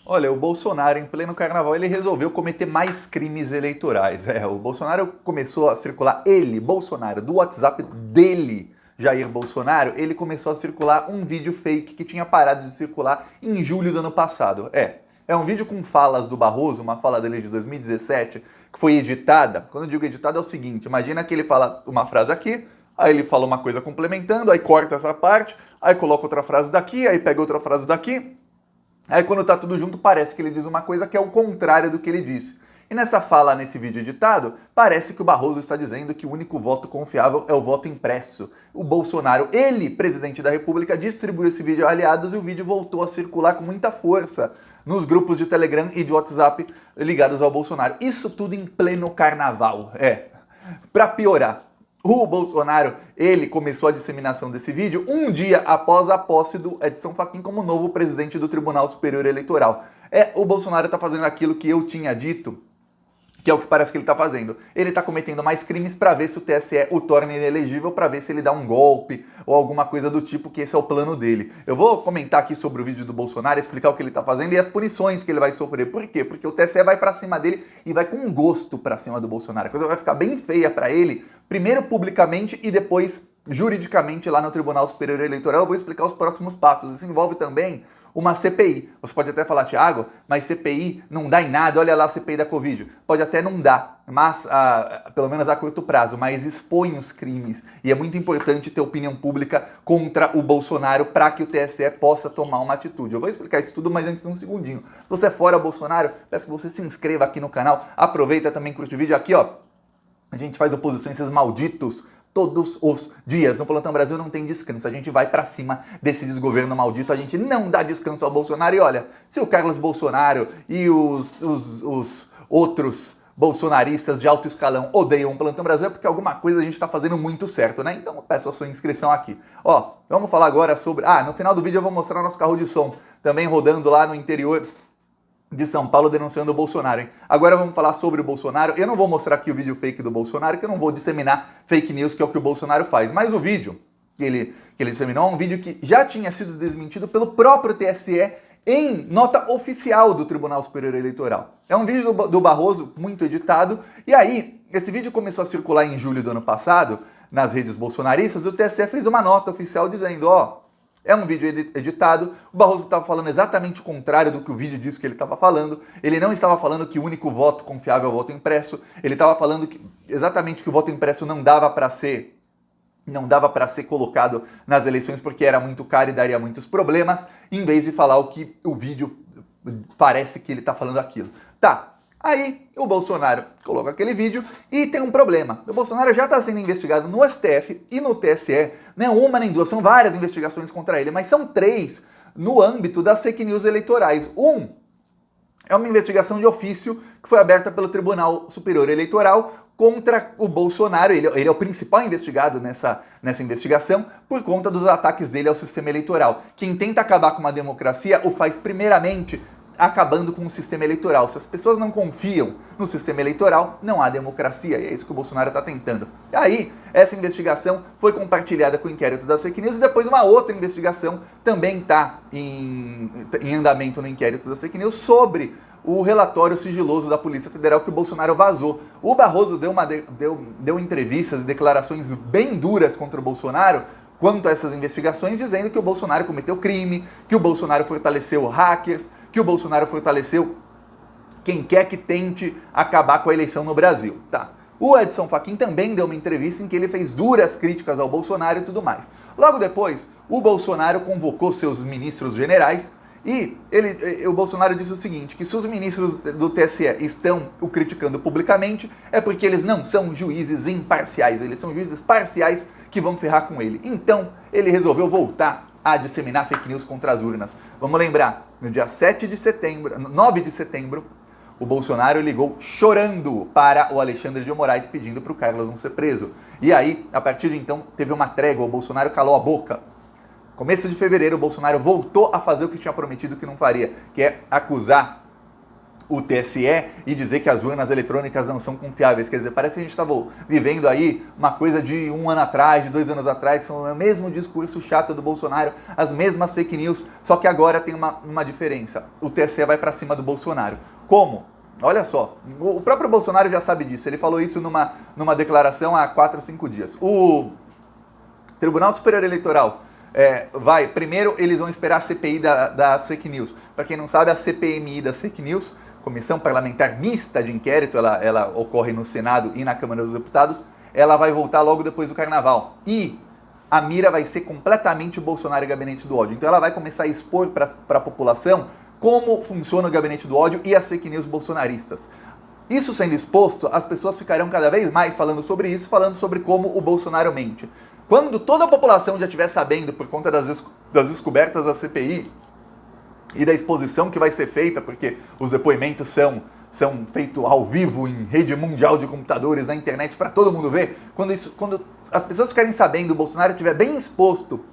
Olha, o Bolsonaro, em pleno carnaval, ele resolveu cometer mais crimes eleitorais. O Bolsonaro começou a circular, Bolsonaro, do WhatsApp dele, Jair Bolsonaro, ele começou a circular um vídeo fake que tinha parado de circular em julho do ano passado. É um vídeo com falas do Barroso, uma fala dele de 2017, que foi editada. Quando eu digo editada é o seguinte, imagina que ele fala uma frase aqui, aí ele fala uma coisa complementando, aí corta essa parte, aí coloca outra frase daqui, aí pega outra frase daqui. Aí quando tá tudo junto, parece que ele diz uma coisa que é o contrário do que ele disse. E nessa fala, nesse vídeo editado, parece que o Barroso está dizendo que o único voto confiável é o voto impresso. O Bolsonaro, ele, presidente da República, distribuiu esse vídeo a aliados e o vídeo voltou a circular com muita força nos grupos de Telegram e de WhatsApp ligados ao Bolsonaro. Isso tudo em pleno carnaval. Pra piorar, o Bolsonaro, ele começou a disseminação desse vídeo um dia após a posse do Edson Fachin como novo presidente do Tribunal Superior Eleitoral. O Bolsonaro tá fazendo aquilo que eu tinha dito, que é o que parece que ele tá fazendo. Ele tá cometendo mais crimes para ver se o TSE o torna inelegível, para ver se ele dá um golpe ou alguma coisa do tipo, que esse é o plano dele. Eu vou comentar aqui sobre o vídeo do Bolsonaro, explicar o que ele tá fazendo e as punições que ele vai sofrer. Por quê? Porque o TSE vai para cima dele e vai com gosto para cima do Bolsonaro. A coisa vai ficar bem feia para ele, primeiro publicamente e depois juridicamente lá no Tribunal Superior Eleitoral. Eu vou explicar os próximos passos. Isso envolve também uma CPI. Você pode até falar, Thiago, mas CPI não dá em nada, olha lá a CPI da Covid. Pode até não dar, mas pelo menos a curto prazo, mas expõe os crimes. E é muito importante ter opinião pública contra o Bolsonaro para que o TSE possa tomar uma atitude. Eu vou explicar isso tudo, mas antes de um segundinho. Se você é fora Bolsonaro, peço que você se inscreva aqui no canal. Aproveita também, curte o vídeo aqui, ó. A gente faz oposição a esses malditos todos os dias. No Plantão Brasil não tem descanso. A gente vai pra cima desse desgoverno maldito. A gente não dá descanso ao Bolsonaro. E olha, se o Carlos Bolsonaro e os outros bolsonaristas de alto escalão odeiam o Plantão Brasil, é porque alguma coisa a gente tá fazendo muito certo, né? Então eu peço a sua inscrição aqui. Ó, vamos falar agora sobre... no final do vídeo eu vou mostrar o nosso carro de som, também rodando lá no interior de São Paulo denunciando o Bolsonaro, hein? Agora vamos falar sobre o Bolsonaro. Eu não vou mostrar aqui o vídeo fake do Bolsonaro, que eu não vou disseminar fake news, que é o que o Bolsonaro faz. Mas o vídeo que ele disseminou é um vídeo que já tinha sido desmentido pelo próprio TSE em nota oficial do Tribunal Superior Eleitoral. É um vídeo do Barroso, muito editado, e aí, esse vídeo começou a circular em julho do ano passado, nas redes bolsonaristas, e o TSE fez uma nota oficial dizendo, é um vídeo editado, o Barroso estava falando exatamente o contrário do que o vídeo disse que ele estava falando. Ele não estava falando que o único voto confiável é o voto impresso. Ele estava falando exatamente que o voto impresso não dava para ser colocado nas eleições porque era muito caro e daria muitos problemas, em vez de falar o que o vídeo parece que ele está falando aquilo. Tá. Aí o Bolsonaro coloca aquele vídeo e tem um problema. O Bolsonaro já está sendo investigado no STF e no TSE, não é uma nem duas, são várias investigações contra ele, mas são 3 no âmbito das fake news eleitorais. É uma investigação de ofício que foi aberta pelo Tribunal Superior Eleitoral contra o Bolsonaro. Ele é o principal investigado nessa investigação por conta dos ataques dele ao sistema eleitoral. Quem tenta acabar com uma democracia o faz primeiramente acabando com o sistema eleitoral. Se as pessoas não confiam no sistema eleitoral, não há democracia, e é isso que o Bolsonaro está tentando. E aí, essa investigação foi compartilhada com o inquérito das fake news, e depois uma outra investigação também está em andamento no inquérito das fake news sobre o relatório sigiloso da Polícia Federal que o Bolsonaro vazou. O Barroso deu entrevistas e declarações bem duras contra o Bolsonaro quanto a essas investigações, dizendo que o Bolsonaro cometeu crime, que o Bolsonaro fortaleceu hackers, que o Bolsonaro fortaleceu quem quer que tente acabar com a eleição no Brasil. Tá. O Edson Fachin também deu uma entrevista em que ele fez duras críticas ao Bolsonaro e tudo mais. Logo depois, o Bolsonaro convocou seus ministros generais e o Bolsonaro disse o seguinte, que se os ministros do TSE estão o criticando publicamente, é porque eles não são juízes imparciais, eles são juízes parciais que vão ferrar com ele. Então, ele resolveu voltar a disseminar fake news contra as urnas. Vamos lembrar, no dia 9 de setembro, o Bolsonaro ligou chorando para o Alexandre de Moraes pedindo para o Carlos não ser preso. E aí, a partir de então, teve uma trégua, o Bolsonaro calou a boca. Começo de fevereiro, o Bolsonaro voltou a fazer o que tinha prometido que não faria, que é acusar o TSE e dizer que as urnas eletrônicas não são confiáveis. Quer dizer, parece que a gente estava vivendo aí uma coisa de 1 ano atrás, de 2 anos atrás, que são o mesmo discurso chato do Bolsonaro, as mesmas fake news, só que agora tem uma diferença. O TSE vai para cima do Bolsonaro. Como? Olha só, o próprio Bolsonaro já sabe disso, ele falou isso numa declaração há 4 ou 5 dias. O Tribunal Superior Eleitoral primeiro eles vão esperar a CPI das fake news. Para quem não sabe, a CPMI das fake news, Comissão Parlamentar Mista de Inquérito, ela ocorre no Senado e na Câmara dos Deputados, ela vai voltar logo depois do Carnaval. E a mira vai ser completamente o Bolsonaro e o Gabinete do Ódio. Então ela vai começar a expor para a população como funciona o Gabinete do Ódio e as fake news bolsonaristas. Isso sendo exposto, as pessoas ficarão cada vez mais falando sobre isso, falando sobre como o Bolsonaro mente. Quando toda a população já estiver sabendo, por conta das descobertas da CPI, e da exposição que vai ser feita, porque os depoimentos são feitos ao vivo em rede mundial de computadores, na internet, para todo mundo ver. Quando as pessoas ficarem sabendo, o Bolsonaro estiver bem exposto,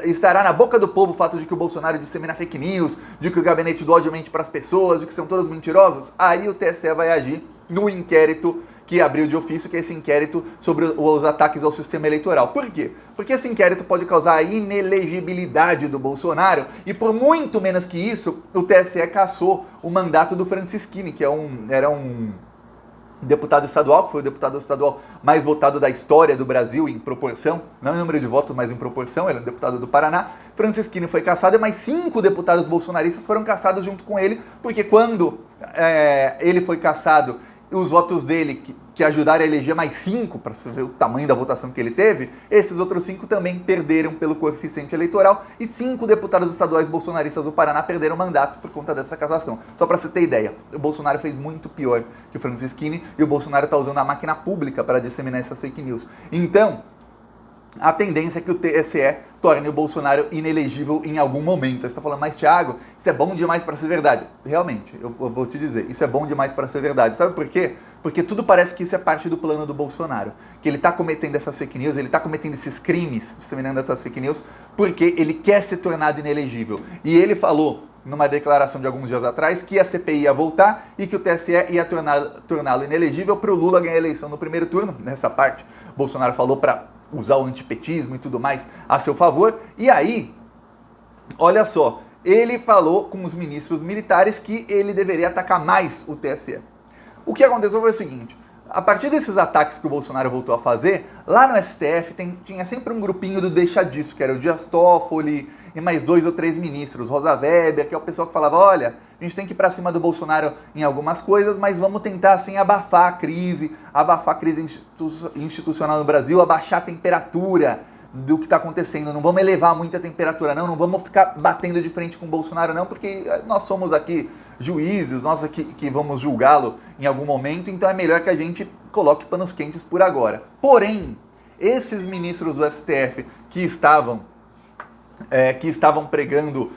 estará na boca do povo o fato de que o Bolsonaro dissemina fake news, de que o Gabinete do Ódio mente para as pessoas, de que são todos mentirosos, aí o TSE vai agir no inquérito que abriu de ofício, que é esse inquérito sobre os ataques ao sistema eleitoral. Por quê? Porque esse inquérito pode causar a inelegibilidade do Bolsonaro e, por muito menos que isso, o TSE cassou o mandato do Francisquini, que era um deputado estadual, que foi o deputado estadual mais votado da história do Brasil em proporção, não em número de votos, mas em proporção, ele é um deputado do Paraná. Francisquini foi cassado e mais 5 deputados bolsonaristas foram cassados junto com ele, porque quando ele foi cassado, os votos dele, que ajudaram a eleger mais 5, para você ver o tamanho da votação que ele teve, esses outros 5 também perderam pelo coeficiente eleitoral, e 5 deputados estaduais bolsonaristas do Paraná perderam mandato por conta dessa cassação. Só para você ter ideia, o Bolsonaro fez muito pior que o Francisquini, e o Bolsonaro está usando a máquina pública para disseminar essas fake news. Então, a tendência é que o TSE torne o Bolsonaro inelegível em algum momento. Você está falando, mas Thiago, isso é bom demais para ser verdade. Realmente, eu vou te dizer, isso é bom demais para ser verdade. Sabe por quê? Porque tudo parece que isso é parte do plano do Bolsonaro. Que ele está cometendo essas fake news, ele está cometendo esses crimes, disseminando essas fake news, porque ele quer ser tornado inelegível. E ele falou, numa declaração de alguns dias atrás, que a CPI ia voltar e que o TSE ia torná-lo inelegível para o Lula ganhar a eleição no primeiro turno. Nessa parte, Bolsonaro falou para usar o antipetismo e tudo mais a seu favor. E aí, olha só, ele falou com os ministros militares que ele deveria atacar mais o TSE. O que aconteceu foi o seguinte: a partir desses ataques que o Bolsonaro voltou a fazer, lá no STF tinha sempre um grupinho do deixa disso, que era o Dias Toffoli e mais 2 ou 3 ministros, Rosa Weber, que é o pessoal que falava, olha, a gente tem que ir pra cima do Bolsonaro em algumas coisas, mas vamos tentar assim abafar a crise institucional no Brasil, abaixar a temperatura do que está acontecendo, não vamos elevar muito a temperatura não vamos ficar batendo de frente com o Bolsonaro não, porque nós somos aqui juízes, nós aqui que vamos julgá-lo em algum momento, então é melhor que a gente coloque panos quentes por agora. Porém, esses ministros do STF que estavam pregando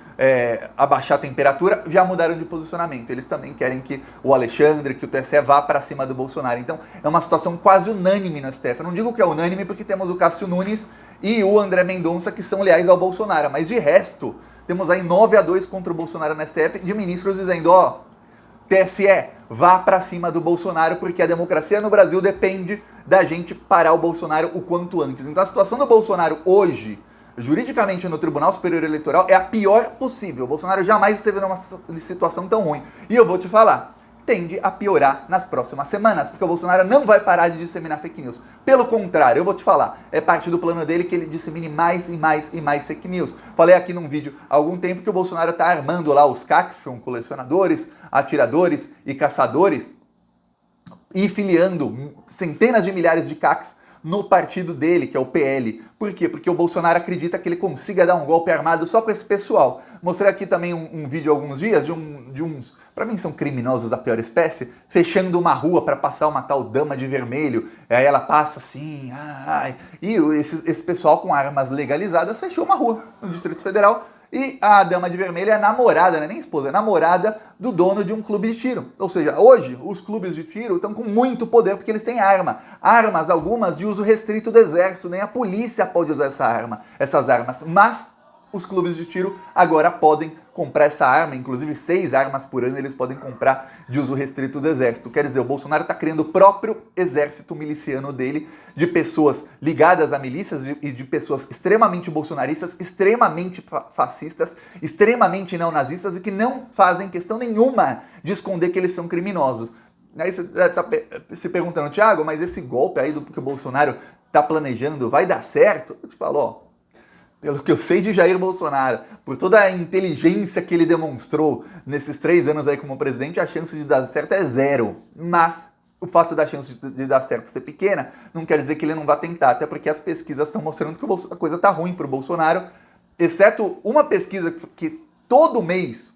abaixar a temperatura, já mudaram de posicionamento. Eles também querem que o Alexandre, que o TSE vá para cima do Bolsonaro. Então, é uma situação quase unânime no STF. Eu não digo que é unânime porque temos o Cássio Nunes e o André Mendonça que são leais ao Bolsonaro, mas de resto, temos aí 9-2 contra o Bolsonaro no STF, de ministros dizendo, TSE, vá para cima do Bolsonaro, porque a democracia no Brasil depende da gente parar o Bolsonaro o quanto antes. Então, a situação do Bolsonaro hoje, juridicamente no Tribunal Superior Eleitoral, é a pior possível. O Bolsonaro jamais esteve numa situação tão ruim. E eu vou te falar, tende a piorar nas próximas semanas, porque o Bolsonaro não vai parar de disseminar fake news. Pelo contrário, eu vou te falar, é parte do plano dele que ele dissemine mais e mais e mais fake news. Falei aqui num vídeo há algum tempo que o Bolsonaro está armando lá os CACs, que são colecionadores, atiradores e caçadores, e filiando centenas de milhares de CACs no partido dele, que é o PL. Por quê? Porque o Bolsonaro acredita que ele consiga dar um golpe armado só com esse pessoal. Mostrei aqui também um vídeo há alguns dias de uns, para mim são criminosos da pior espécie, fechando uma rua para passar uma tal dama de vermelho. Aí ela passa assim, e esse pessoal com armas legalizadas fechou uma rua no Distrito Federal. E a dama de vermelho é a namorada, não é nem esposa, é namorada do dono de um clube de tiro. Ou seja, hoje os clubes de tiro estão com muito poder porque eles têm arma. Armas, algumas de uso restrito do exército, nem a polícia pode usar essas armas. Mas os clubes de tiro agora podem comprar essa arma, inclusive 6 armas por ano eles podem comprar de uso restrito do exército. Quer dizer, o Bolsonaro está criando o próprio exército miliciano dele, de pessoas ligadas a milícias e de pessoas extremamente bolsonaristas, extremamente fascistas, extremamente neonazistas e que não fazem questão nenhuma de esconder que eles são criminosos. Aí você está se perguntando, Thiago, mas esse golpe aí que o Bolsonaro está planejando vai dar certo? Eu te falo, ó, pelo que eu sei de Jair Bolsonaro, por toda a inteligência que ele demonstrou nesses 3 anos aí como presidente, a chance de dar certo é 0. Mas o fato da chance de dar certo ser pequena não quer dizer que ele não vá tentar, até porque as pesquisas estão mostrando que a coisa está ruim para o Bolsonaro, exceto uma pesquisa que todo mês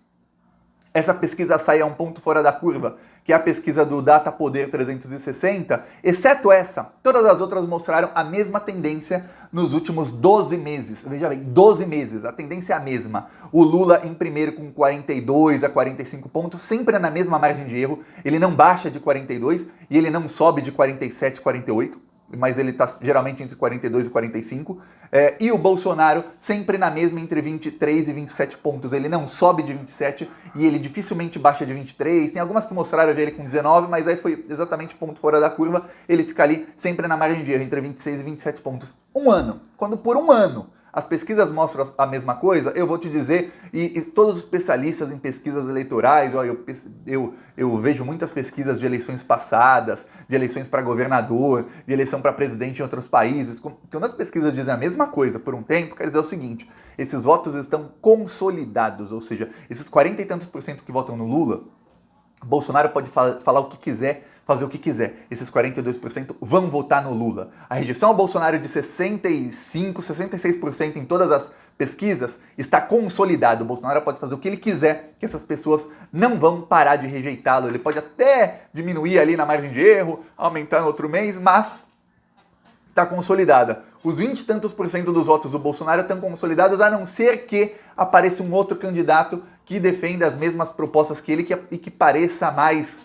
essa pesquisa sai a um ponto fora da curva, que é a pesquisa do Data Poder 360, exceto essa, todas as outras mostraram a mesma tendência nos últimos 12 meses. Veja bem, 12 meses, a tendência é a mesma. O Lula em primeiro com 42 a 45 pontos, sempre na mesma margem de erro, ele não baixa de 42 e ele não sobe de 47 a 48, mas ele está geralmente entre 42 e 45, e o Bolsonaro sempre na mesma entre 23 e 27 pontos, ele não sobe de 27 e ele dificilmente baixa de 23, tem algumas que mostraram ele com 19, mas aí foi exatamente ponto fora da curva, ele fica ali sempre na margem de erro, entre 26 e 27 pontos. Um ano, quando por um ano as pesquisas mostram a mesma coisa, eu vou te dizer, e todos os especialistas em pesquisas eleitorais, ó, eu vejo muitas pesquisas de eleições passadas, de eleições para governador, de eleição para presidente em outros países, quando as pesquisas dizem a mesma coisa por um tempo, quer dizer o seguinte, esses votos estão consolidados, ou seja, esses 40 e tantos por cento que votam no Lula, Bolsonaro pode falar o que quiser, fazer o que quiser. Esses 42% vão votar no Lula. A rejeição ao Bolsonaro de 65, 66% em todas as pesquisas está consolidado. O Bolsonaro pode fazer o que ele quiser, que essas pessoas não vão parar de rejeitá-lo. Ele pode até diminuir ali na margem de erro, aumentar no outro mês, mas está consolidada. Os 20 e tantos por cento dos votos do Bolsonaro estão consolidados, a não ser que apareça um outro candidato que defenda as mesmas propostas que ele e que pareça mais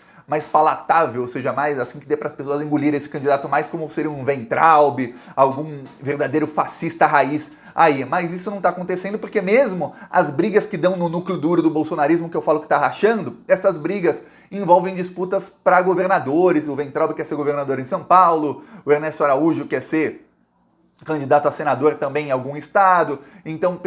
palatável, ou seja, mais assim que dê para as pessoas engolirem esse candidato mais como seria um Weintraub, algum verdadeiro fascista raiz aí. Mas isso não está acontecendo porque mesmo as brigas que dão no núcleo duro do bolsonarismo, que eu falo que está rachando, essas brigas envolvem disputas para governadores. O Weintraub quer ser governador em São Paulo, o Ernesto Araújo quer ser candidato a senador também em algum estado. Então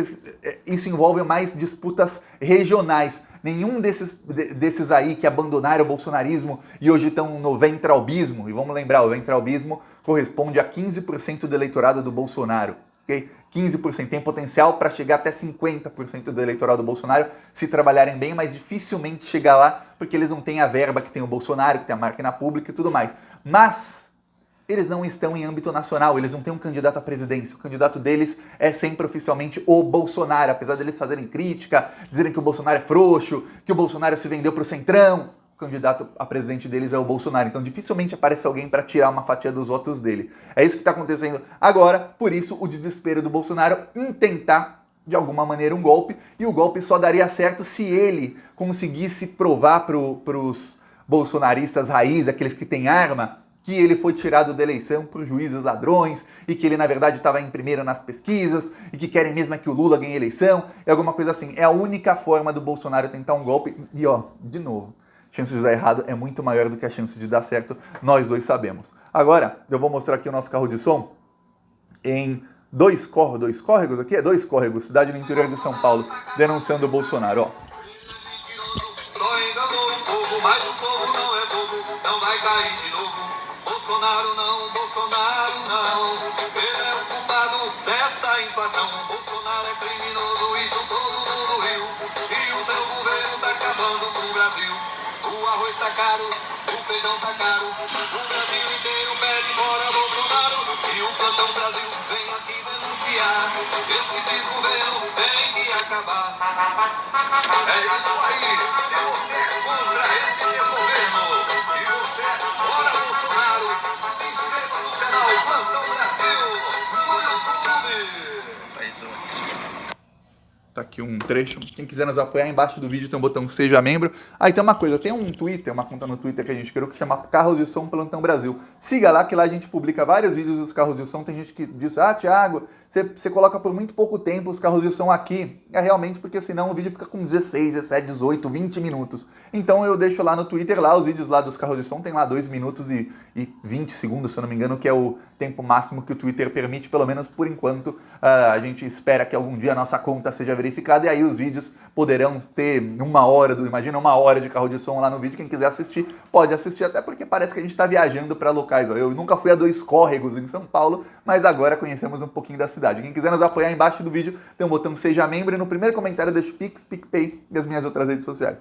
isso envolve mais disputas regionais. Nenhum desses aí que abandonaram o bolsonarismo e hoje estão no Weintraubismo, e vamos lembrar, o Weintraubismo corresponde a 15% do eleitorado do Bolsonaro, ok? 15%, tem potencial para chegar até 50% do eleitorado do Bolsonaro se trabalharem bem, mas dificilmente chegar lá porque eles não têm a verba que tem o Bolsonaro, que tem a máquina pública e tudo mais. Mas eles não estão em âmbito nacional, eles não têm um candidato à presidência. O candidato deles é sempre oficialmente o Bolsonaro, apesar deles fazerem crítica, dizerem que o Bolsonaro é frouxo, que o Bolsonaro se vendeu para o Centrão. O candidato a presidente deles é o Bolsonaro, então dificilmente aparece alguém para tirar uma fatia dos votos dele. É isso que está acontecendo agora, por isso o desespero do Bolsonaro em tentar, de alguma maneira, um golpe, e o golpe só daria certo se ele conseguisse provar para os bolsonaristas raiz, aqueles que têm arma, que ele foi tirado da eleição por juízes ladrões e que ele, na verdade, estava em primeiro nas pesquisas e que querem mesmo é que o Lula ganhe a eleição e alguma coisa assim. É a única forma do Bolsonaro tentar um golpe e, ó, de novo, a chance de dar errado é muito maior do que a chance de dar certo, nós dois sabemos. Agora, eu vou mostrar aqui o nosso carro de som em dois córregos aqui? Dois córregos, cidade no interior de São Paulo, denunciando o Bolsonaro, ó. Bolsonaro não, ele é o culpado dessa inflação. Bolsonaro é criminoso, isso todo mundo viu. E o seu governo tá acabando com o Brasil. O arroz tá caro, o feijão tá caro. O Brasil inteiro pede fora Bolsonaro. E o Plantão Brasil vem aqui denunciar. Esse desgoverno tem que acabar. É isso aí, se você é contra esse governo, se você é fora Bolsonaro, se inscreva no canal Plantão Brasil no YouTube. Tá aqui um trecho. Quem quiser nos apoiar, embaixo do vídeo tem um botão Seja Membro. Aí tem uma coisa, tem um Twitter, uma conta no Twitter que a gente criou que chama Carros de Som Plantão Brasil. Siga lá que lá a gente publica vários vídeos dos carros de som. Tem gente que diz, Thiago, você coloca por muito pouco tempo os carros de som aqui, é realmente porque senão o vídeo fica com 16, 17, 18, 20 minutos. Então eu deixo lá no Twitter, lá os vídeos lá dos carros de som, tem lá 2 minutos e 20 segundos, se eu não me engano, que é o tempo máximo que o Twitter permite, pelo menos por enquanto. A gente espera que algum dia a nossa conta seja verificada e aí os vídeos poderão ter imagina 1 hora de carro de som lá no vídeo. Quem quiser assistir, pode assistir, até porque parece que a gente está viajando para locais. Eu nunca fui a 2 córregos em São Paulo, mas agora conhecemos um pouquinho da cidade. Quem quiser nos apoiar, embaixo do vídeo tem um botão Seja Membro e no primeiro comentário deixo Pix, PicPay e as minhas outras redes sociais.